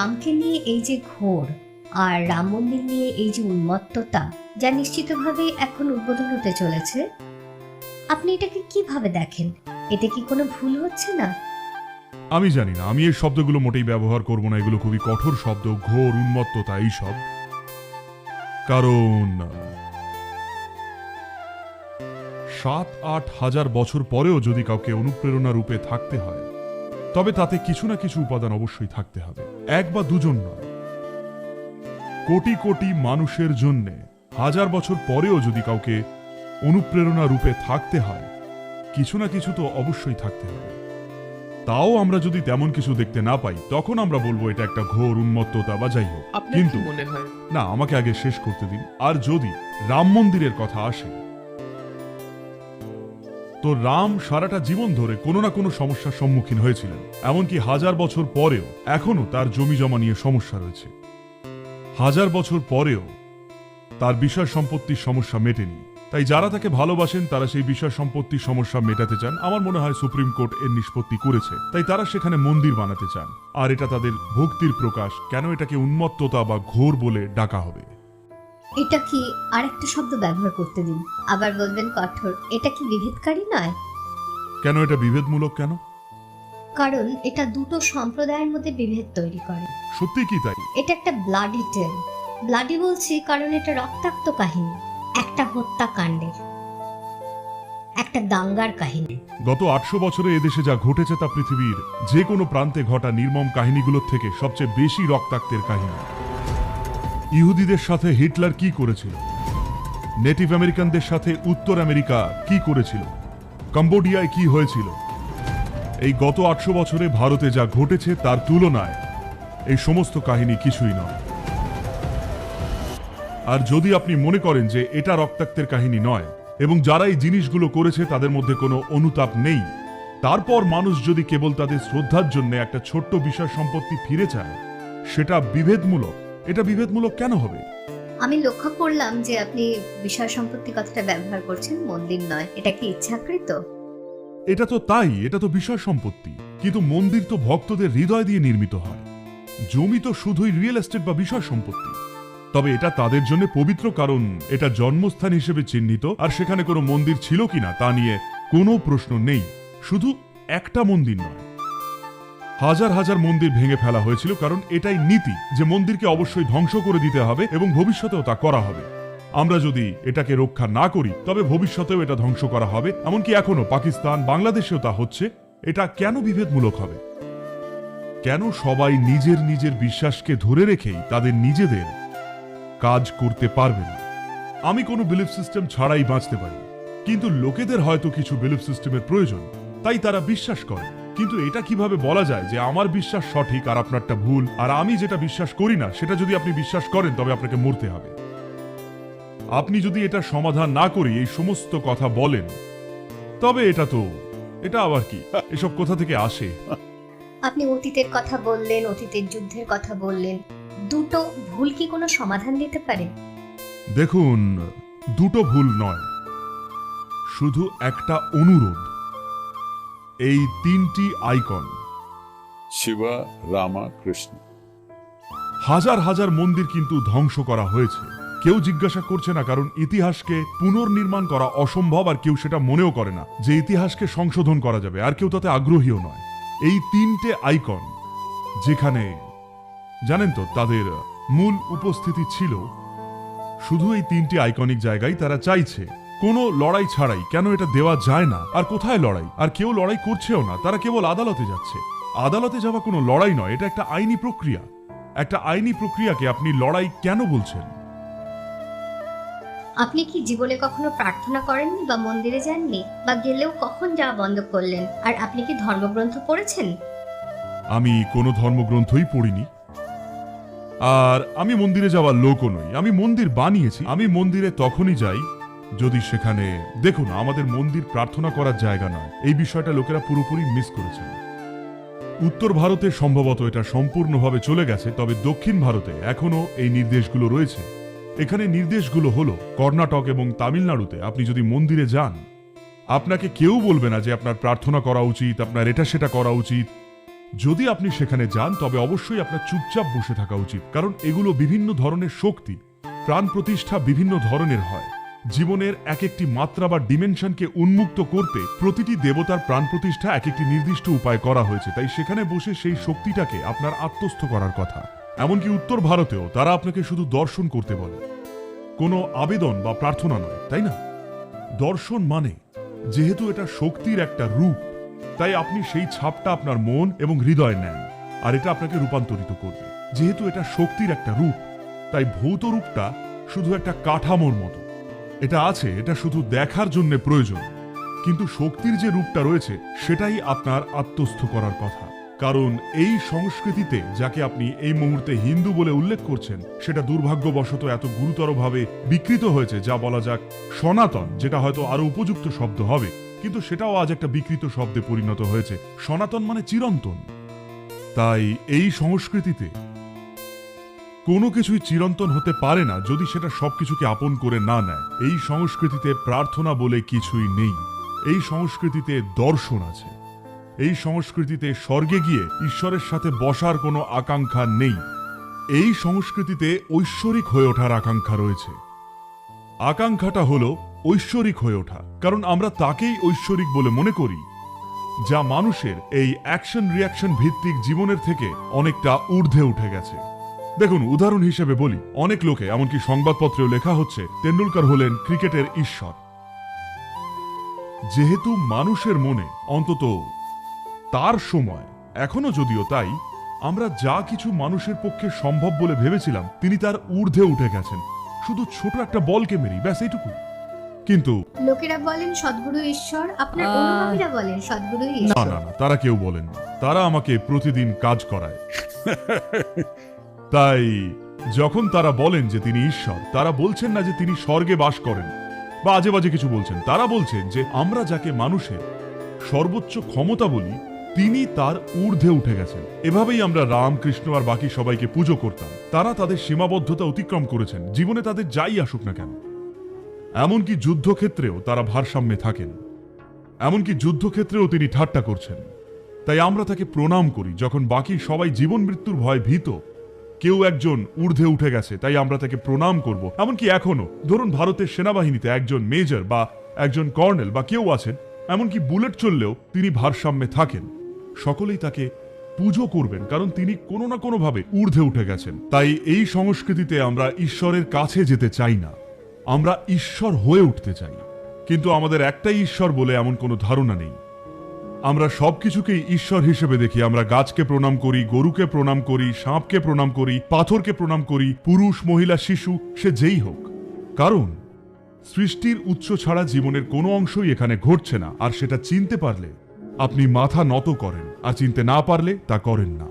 রামকে নিয়ে এই যে ঘোর আর রাম মন্দির নিয়ে এই যে উন্মত্ততা, যা নিশ্চিতভাবে এখন উদ্বোধন হতে চলেছে, আপনি এটাকে কিভাবে দেখেন? এতে কি কোনো ভুল হচ্ছে না? আমি জানি না, আমি এই শব্দগুলো মোটেই ব্যবহার করব না। এগুলো খুবই কঠোর শব্দ, ঘোর, উন্মত্ততা, এইসব। কারণ ৭-৮ হাজার বছর পরেও যদি কাউকে অনুপ্রেরণা রূপে থাকতে হয়, তবে তাতে কিছু না কিছু উপাদান অবশ্যই থাকতে হবে। এক বা দুজন নয়, কোটি কোটি মানুষের জন্য হাজার বছর পরেও যদি কাউকে অনুপ্রেরণা রূপে থাকতে হয়, কিছু না কিছু তো অবশ্যই থাকতে হবে। তাও আমরা যদি তেমন কিছু দেখতে না পাই, তখন আমরা বলবো এটা একটা ঘোর উন্মত্ততা বা যাই হোক। কিন্তু মনে হয় না, আমাকে আগে শেষ করতে দিন। আর যদি রাম মন্দিরের কথা আসে, তো রাম সারাটা জীবন ধরে কোনো না কোনো সমস্যার সম্মুখীন হয়েছিলেন। এমনকি হাজার বছর পরেও এখনো তার জমি জমা নিয়ে সমস্যা রয়েছে। হাজার বছর পরেও তার বিষয় সম্পত্তির সমস্যা মেটেনি। তাই যারা তাকে ভালোবাসেন তারা সেই বিষয় সম্পত্তির সমস্যা মেটাতে চান। আমার মনে হয় সুপ্রিম কোর্ট এর নিষ্পত্তি করেছে, তাই তারা সেখানে মন্দির বানাতে চান। আর এটা তাদের ভক্তির প্রকাশ। কেন এটাকে উন্মত্ততা বা ঘোর বলে ডাকা হবে? এটা কি আরেকটা শব্দ ব্যবহার করতে দিন, আবার বলবেন কঠোর। এটা কি বিভেদকারী নয়? কেন এটা বিভেদমূলক কেন? কারণ এটা দুটো সম্প্রদায়ের মধ্যে বিভেদ তৈরি করে। সত্যি কি তাই? এটা একটা ব্লাডি টেল। ব্লাডি বলছি কারণ এটা রক্তাক্ত কাহিনী, একটা হত্যাকাণ্ডের, একটা দাঙ্গার কাহিনী। গত ৮০০ বছরে এদেশে যা ঘটেছে তা পৃথিবীর যে কোনো প্রান্তে ঘটা নির্মম কাহিনীগুলোর থেকে সবচেয়ে বেশি রক্তাক্তের কাহিনী। ইহুদিদের সাথে হিটলার কি করেছিল, নেটিভ আমেরিকানদের সাথে উত্তর আমেরিকা কি করেছিল, কম্বোডিয়ায় কি হয়েছিল, এই গত ৮০০ বছরে ভারতে যা ঘটেছে তার তুলনায় এই সমস্ত কাহিনী কিছুই নয়। আর যদি আপনি মনে করেন যে এটা রক্তাক্তের কাহিনী নয় এবং যারা এই জিনিসগুলো করেছে তাদের মধ্যে কোনো অনুতাপ নেই, তারপর মানুষ যদি কেবল তাদের শ্রদ্ধার জন্য একটা ছোট্ট বিষয় সম্পত্তি ফিরে চায়, সেটা বিভেদমূলক। এটা বিভেদমূলক কেন হবে? আমি লক্ষ্য করলাম যে আপনি বিষয় সম্পত্তি কথাটা ব্যবহার করছেন, মন্দির নয়। এটা কি ইচ্ছাকৃত? এটা তো তাই, এটা তো বিষয় সম্পত্তি। কিন্তু মন্দির তো ভক্তদের হৃদয় দিয়ে নির্মিত হয়। জমি তো শুধুই রিয়েল এস্টেট বা বিষয় সম্পত্তি। তবে এটা তাদের জন্য পবিত্র, কারণ এটা জন্মস্থান হিসেবে চিহ্নিত। আর সেখানে কোনো মন্দির ছিল কিনা তা নিয়ে কোনো প্রশ্ন নেই। শুধু একটা মন্দির নয়, হাজার হাজার মন্দির ভেঙে ফেলা হয়েছিল, কারণ এটাই নীতি যে মন্দিরকে অবশ্যই ধ্বংস করে দিতে হবে এবং ভবিষ্যতেও তা করা হবে। আমরা যদি এটাকে রক্ষা না করি তবে ভবিষ্যতেও এটা ধ্বংস করা হবে। এমনকি এখনো পাকিস্তান, বাংলাদেশেও তা হচ্ছে। এটা কেন বিভেদমূলক হবে? কেন সবাই নিজের নিজের বিশ্বাসকে ধরে রেখেই তাদের নিজেদের কাজ করতে পারবে না? আমি কোনো বিলিফ সিস্টেম ছাড়াই বাঁচতে পারি, কিন্তু লোকেদের হয়তো কিছু বিলিফ সিস্টেমের প্রয়োজন, তাই তারা বিশ্বাস করে। কিন্তু এটা কিভাবে বলা যায় যে আমার বিশ্বাস সঠিক আর আপনারটা ভুল, আর আমি যেটা বিশ্বাস করি না সেটা যদি আপনি বিশ্বাস করেন তবে আপনাকে মরতে হবে? আপনি যদি এটা সমাধান না করে এই সমস্ত কথা বলেন, তবে এটা আবার কি? এসব কোথা থেকে আসে? আপনি অতীতের কথা বললেন, অতীতের যুদ্ধের কথা বললেন। দুটো ভুল কি কোনো সমাধান দিতে পারে? দেখুন, দুটো ভুল নয়, শুধু একটা অনুরোধ। এই ৩টি আইকন, শিবা, রামা, কৃষ্ণ, হাজার হাজার মন্দির কিন্তু ধ্বংস করা হয়েছে। কেউ জিজ্ঞাসা করছে না, কারণ ইতিহাসকে পুনর্নির্মাণ করা অসম্ভব। আর কেউ সেটা মনেও করে না যে ইতিহাসকে সংশোধন করা যাবে, আর কেউ তাতে আগ্রহীও নয়। এই ৩টে আইকন যেখানে, জানেন তো, তাদের মূল উপস্থিতি ছিল শুধু এই ৩টি আইকনিক জায়গায়। তারা চাইছে কোনো লড়াই ছাড়াই, কেন এটা দেওয়া যায় না? আর কোথায় লড়াই? আর কেউ লড়াই করছেও না, তারা কেবল আদালতে যাচ্ছে। আদালতে যাওয়া কোনো লড়াই নয়, এটা একটা আইনি প্রক্রিয়া। একটা আইনি প্রক্রিয়াকে আপনি লড়াই কেন বলছেন? আপনি কি জীবনে কখনো প্রার্থনা করেননি বা মন্দিরে যাননি, বা গেলেও কখন যাওয়া বন্ধ করলেন? আর আপনি কি ধর্মগ্রন্থ পড়েছেন? আমি কোনো ধর্মগ্রন্থই পড়িনি, আর আমি মন্দিরে যাওয়ার লোকও নই। আমি মন্দির বানিয়েছি। আমি মন্দিরে তখনই যাই যদি সেখানে, দেখুন, আমাদের মন্দির প্রার্থনা করার জায়গা নয়। এই বিষয়টা লোকেরা পুরোপুরি মিস করেছেন। উত্তর ভারতে সম্ভবত এটা সম্পূর্ণভাবে চলে গেছে, তবে দক্ষিণ ভারতে এখনো এই নির্দেশগুলো রয়েছে। এখানে নির্দেশগুলো হলো, কর্ণাটক এবং তামিলনাড়ুতে আপনি যদি মন্দিরে যান, আপনাকে কেউ বলবে না যে আপনার প্রার্থনা করা উচিত, আপনার এটা সেটা করা উচিত। যদি আপনি সেখানে যান তবে অবশ্যই আপনার চুপচাপ বসে থাকা উচিত, কারণ এগুলো বিভিন্ন ধরনের শক্তি। প্রাণ প্রতিষ্ঠা বিভিন্ন ধরনের হয়। জীবনের এক একটি মাত্রা বা ডিমেনশনকে উন্মুক্ত করতে প্রতিটি দেবতার প্রাণ প্রতিষ্ঠা এক একটি নির্দিষ্ট উপায় করা হয়েছে, তাই সেখানে বসে সেই শক্তিটাকে আপনার আত্মস্থ করার কথা। এমনকি উত্তর ভারতেও তারা আপনাকে শুধু দর্শন করতে বলে, কোনো আবেদন বা প্রার্থনা নয়, তাই না? দর্শন মানে যেহেতু এটা শক্তির একটা রূপ, তাই আপনি সেই ছাপটা আপনার মন এবং হৃদয় নেন, আর এটা আপনাকে রূপান্তরিত করবে। যেহেতু এটা শক্তির একটা রূপ, তাই ভৌত রূপটা শুধু একটা কাঠামোর মতো। এটা আছে, এটা শুধু দেখার জন্য প্রয়োজন, কিন্তু শক্তির যে রূপটা রয়েছে সেটাই আপনার আত্মস্থ করার কথা। কারণ এই সংস্কৃতিতে যাকে আপনি এই মুহূর্তে হিন্দু বলে উল্লেখ করছেন, সেটা দুর্ভাগ্যবশত এত গুরুতরভাবে বিকৃত হয়েছে, যা বলা যাক সনাতন, যেটা হয়তো আরো উপযুক্ত শব্দ হবে, কিন্তু সেটাও আজ একটা বিকৃত শব্দে পরিণত হয়েছে। সনাতন মানে চিরন্তন। তাই এই সংস্কৃতিতে কোনো কিছুই চিরন্তন হতে পারে না যদি সেটা সবকিছুকে আপন করে না নেয়। এই সংস্কৃতিতে প্রার্থনা বলে কিছুই নেই। এই সংস্কৃতিতে দর্শন আছে। এই সংস্কৃতিতে স্বর্গে গিয়ে ঈশ্বরের সাথে বসার কোনো আকাঙ্ক্ষা নেই। এই সংস্কৃতিতে ঐশ্বরিক হয়ে ওঠার আকাঙ্ক্ষা রয়েছে। আকাঙ্ক্ষাটা হলো ঐশ্বরিক হয়ে ওঠা, কারণ আমরা তাকেই ঐশ্বরিক বলে মনে করি, যা মানুষের এই অ্যাকশন রিয়াকশন ভিত্তিক জীবনের থেকে অনেকটা ঊর্ধ্বে উঠে গেছে। দেখুন, উদাহরণ হিসেবে বলি, অনেক লোকে, এমনকি সংবাদপত্রেও লেখা হচ্ছে, তেন্ডুলকর হলেন ক্রিকেটের ঈশ্বর। যেহেতু মানুষের মনে, অন্তত তার সময়, এখনো যদিও তাই, আমরা যা কিছু মানুষের পক্ষে সম্ভব বলে ভেবেছিলাম, তিনি তার ঊর্ধ্বে উঠে গেছেন। শুধু ছোট একটা বলকে মেরি, ব্যাস এইটুকু। কিন্তু লোকেরা বলেন সদ্গুরু ঈশ্বর, আপনার অনুগামীরা বলেন সদ্গুরু না ঈশ্বর। না না, তারা কেউ বলেন না। তারা আমাকে প্রতিদিন কাজ করায়। তাই যখন তারা বলেন যে তিনি ঈশ্বর, তারা বলছেন না যে তিনি স্বর্গে বাস করেন বা আজে বাজে কিছু বলছেন। তারা বলছেন যে আমরা যাকে মানুষের সর্বোচ্চ ক্ষমতা বলি, তিনি তার ঊর্ধ্বে উঠে গেছেন। এভাবেই আমরা রাম, কৃষ্ণ আর বাকি সবাইকে পুজো করতাম। তারা তাদের সীমাবদ্ধতা অতিক্রম করেছেন, জীবনে তাদের যাই আসুক না কেন। এমনকি যুদ্ধক্ষেত্রেও তারা ভারসাম্যে থাকেন। এমনকি যুদ্ধক্ষেত্রেও তিনি ঠাট্টা করছেন। তাই আমরা তাকে প্রণাম করি। যখন বাকি সবাই জীবন মৃত্যুর ভয় ভীত, কেউ একজন ঊর্ধ্বে উঠে গেছে, তাই আমরা তাকে প্রণাম করব। এমনকি এখনো ধরুন ভারতের সেনাবাহিনীতে একজন মেজর বা একজন কর্নেল বা কেউ আছেন, এমনকি বুলেট চললেও তিনি ভারসাম্যে থাকেন। সকলেই তাকে পুজো করবেন, কারণ তিনি কোনো না কোনোভাবে ঊর্ধ্বে উঠে গেছেন। তাই এই সংস্কৃতিতে আমরা ঈশ্বরের কাছে যেতে চাই না, আমরা ঈশ্বর হয়ে উঠতে চাই। কিন্তু আমাদের একটাই ঈশ্বর বলে এমন কোনো ধারণা নেই। আমরা সবকিছুকেই ঈশ্বর হিসেবে দেখি। আমরা গাছকে প্রণাম করি, গরুকে প্রণাম করি, সাপকে প্রণাম করি, পাথরকে প্রণাম করি, পুরুষ, মহিলা, শিশু, সে যেই হোক। কারণ সৃষ্টির উৎস ছাড়া জীবনের কোনো অংশই এখানে ঘটছে না। আর সেটা চিনতে পারলে আপনি মাথা নত করেন, আর চিনতে না পারলে তা করেন না।